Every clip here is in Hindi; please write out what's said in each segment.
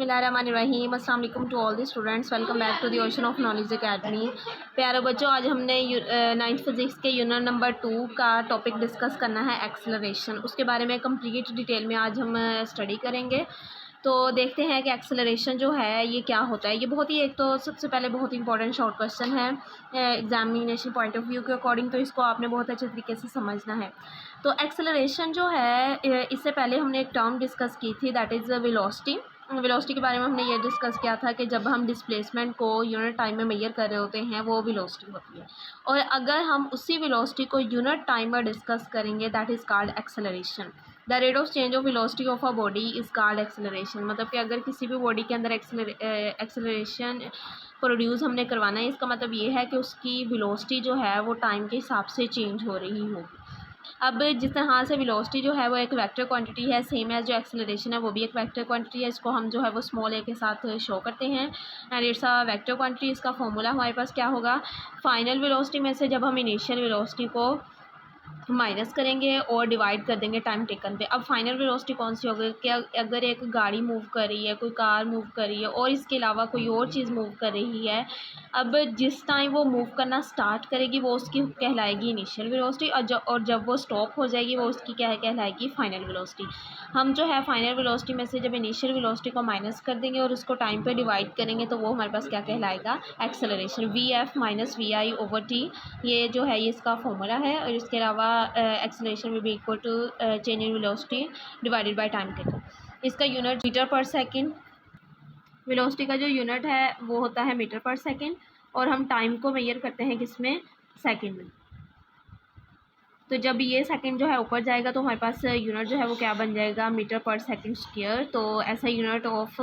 बिस्मिल्लाहिर्रहमानिर्रहीम। अस्सलाम वालेकुम to all the students, welcome back to the ocean of knowledge academy. प्यारे बच्चों, आज हमने 9th फिज़िक्स के यूनिट नंबर 2 का टॉपिक डिस्कस करना है एक्सेलरेशन। उसके बारे में कंप्लीट डिटेल में आज हम स्टडी करेंगे। तो देखते हैं कि एक्सेलरेशन जो है ये क्या होता है। ये बहुत ही, एक तो सबसे पहले बहुत ही इंपॉर्टेंट शॉर्ट क्वेश्चन है एग्जामिनेशन पॉइंट ऑफ व्यू के अकॉर्डिंग, तो इसको आपने बहुत अच्छे तरीके से समझना है। तो एक्सेलरेशन जो है, इससे पहले हमने एक टर्म डिस्कस की थी, दैट इज़ वेलोसिटी। वेलोसिटी के बारे में हमने ये डिस्कस किया था कि जब हम डिस्प्लेसमेंट को यूनिट टाइम में मेजर कर रहे होते हैं वो वेलोसिटी होती है, और अगर हम उसी वेलोसिटी को यूनिट टाइम में डिस्कस करेंगे that is called acceleration. The rate of change of velocity of a body is called acceleration. मतलब कि अगर किसी भी बॉडी के अंदर एक्सेलरेशन प्रोड्यूस हमने करवाना है, इसका मतलब ये है कि उसकी वेलोसिटी जो है वो टाइम के हिसाब से चेंज हो रही होगी। अब जिस तरह से वेलोसिटी जो है वो एक वेक्टर क्वांटिटी है, सेम एज जो एक्सेलरेशन है वो भी एक वेक्टर क्वांटिटी है। इसको हम जो है वो स्मॉल ए के साथ शो करते हैं and it's a vector quantity. इसका फॉर्मूला हमारे पास क्या होगा, फाइनल वेलोसिटी में से जब हम इनिशियल वेलोसिटी को माइनस करेंगे और डिवाइड कर देंगे टाइम टेकन पे। अब फाइनल वेलोसिटी कौन सी होगी कि अगर एक गाड़ी मूव कर रही है, कोई कार मूव कर रही है और इसके अलावा कोई और चीज़ मूव कर रही है, अब जिस टाइम वो मूव करना स्टार्ट करेगी वो उसकी कहलाएगी इनिशियल वेलोसिटी, और जब वो स्टॉप हो जाएगी वो उसकी क्या कहलाएगी, फाइनल वेलोसिटी। हम जो है फाइनल वेलोसिटी में से जब इनिशियल वेलोसिटी को माइनस कर देंगे और उसको टाइम पे डिवाइड करेंगे तो वो हमारे पास क्या कहलाएगा, एक्सेलरेशन। VF माइनस VI/T, ये जो है ये इसका फॉर्मूला है। और इसके अलावा acceleration will be equal to change in velocity divided by time taken. इसका unit meter per second, velocity का जो यूनिट है वो होता है मीटर पर सेकेंड, और हम टाइम को मेजर करते हैं किसमें, सेकेंड में। तो जब ये सेकंड जो है ऊपर जाएगा तो हमारे पास यूनिट जो है वो क्या बन जाएगा, मीटर पर सेकंड स्क्वायर। तो ऐसा unit of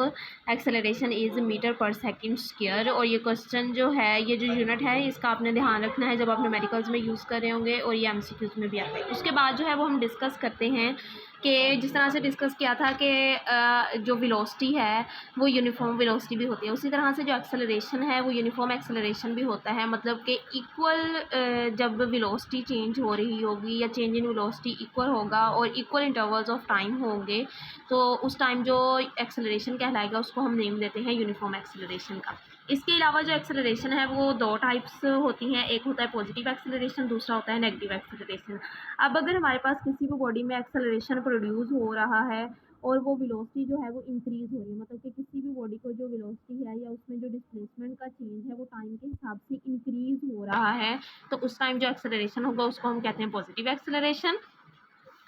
acceleration is meter per second square. और ये क्वेश्चन जो है, ये जो यूनिट है इसका आपने ध्यान रखना है जब आप न्यूमेरिकल्स में यूज़ कर रहे होंगे, और ये MCQs में भी आता है। उसके बाद जो है वो हम डिस्कस करते हैं कि जिस तरह से डिस्कस किया था कि जो वेलोसिटी है वो यूनिफॉर्म वेलोसिटी भी होती है, उसी तरह से जो एक्सेलरेशन है वो यूनिफॉर्म एक्सेलरेशन भी होता है। मतलब कि इक्वल जब वेलोसिटी चेंज हो रही होगी या चेंज इन वेलोसिटी इक्वल होगा और इक्वल इंटरवल्स ऑफ टाइम होंगे, तो उस टाइम जो एक्सेलरेशन कहलाएगा उसको हम नेम देते हैं यूनिफॉर्म एक्सेलरेशन का। इसके अलावा जो एक्सेलरेशन है वो दो टाइप्स होती हैं, एक होता है पॉजिटिव एक्सेलरेशन, दूसरा होता है नेगेटिव एक्सेलरेशन। अब अगर हमारे पास किसी भी बॉडी में एक्सेलरेशन प्रोड्यूस हो रहा है और वो वेलोसिटी जो है वो इंक्रीज़ हो रही है, मतलब कि किसी भी बॉडी को जो वेलोसिटी है या उसमें जो डिस्प्लेसमेंट का चेंज है वो टाइम के हिसाब से इंक्रीज़ हो रहा है, तो उस टाइम जो एक्सेलरेशन होगा उसको हम कहते हैं पॉजिटिव एक्सेलरेशन।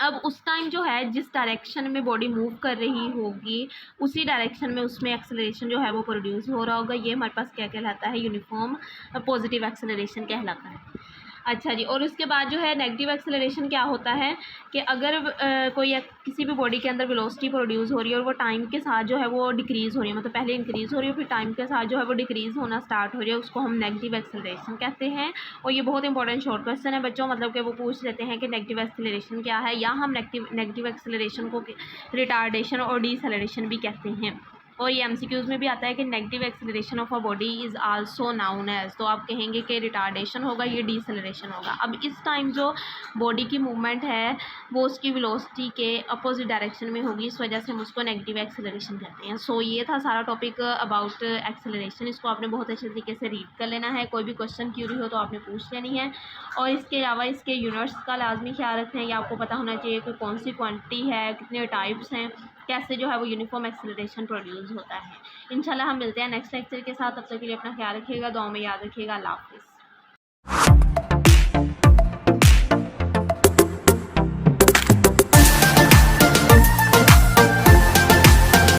अब उस टाइम जो है जिस डायरेक्शन में बॉडी मूव कर रही होगी उसी डायरेक्शन में उसमें एक्सेलरेशन जो है वो प्रोड्यूस हो रहा होगा, ये हमारे पास क्या कहलाता है, यूनिफॉर्म पॉजिटिव एक्सेलरेशन कहलाता है। अच्छा जी, और उसके बाद जो है नेगेटिव एक्सेलरेशन क्या होता है कि अगर कोई किसी भी बॉडी के अंदर वेलोसिटी प्रोड्यूस हो रही है और वो टाइम के साथ जो है वो डिक्रीज़ हो रही है, मतलब पहले इंक्रीज़ हो रही है फिर टाइम के साथ जो है वो डिक्रीज़ होना स्टार्ट हो रही है, उसको हम नेगेटिव एक्सेलरेशन कहते हैं। और ये बहुत इंपॉर्टेंट शॉर्ट क्वेश्चन है बच्चों, मतलब कि वो पूछ लेते हैं कि नेगेटिव एक्सेलरेशन क्या है, या हम नेगेटिव एक्सेलरेशन को रिटार्डेशन और डीसेलरेशन भी कहते हैं। और ये MCQs में भी आता है कि negative acceleration of a body is also known as, तो आप कहेंगे कि रिटार्डेशन होगा, ये डीसेलरेशन होगा। अब इस टाइम जो बॉडी की मूवमेंट है वो उसकी वेलोसिटी के अपोजिट डायरेक्शन में होगी, इस वजह से हम उसको नेगेटिव एक्सेलरेशन कहते हैं। सो ये था सारा टॉपिक अबाउट एक्सेलरेशन। इसको आपने बहुत अच्छे तरीके से रीड कर लेना है, कोई भी क्वेश्चन क्यूरी हो तो आपने पूछ लेनी है। और इसके अलावा इसके यूनिट्स का लाजमी ख्याल रखें, या आपको पता होना चाहिए कि कौन सी क्वांटिटी है, कितने टाइप्स हैं, कैसे जो है वो यूनिफॉर्म एक्सेलरेशन प्रोड्यूस होता है। इंशाल्लाह हम मिलते हैं नेक्स्ट लेक्चर के साथ, तब तक के लिए अपना ख्याल रखिएगा, दुआ में याद रखिएगा। अल्लाह हाफ़िज़।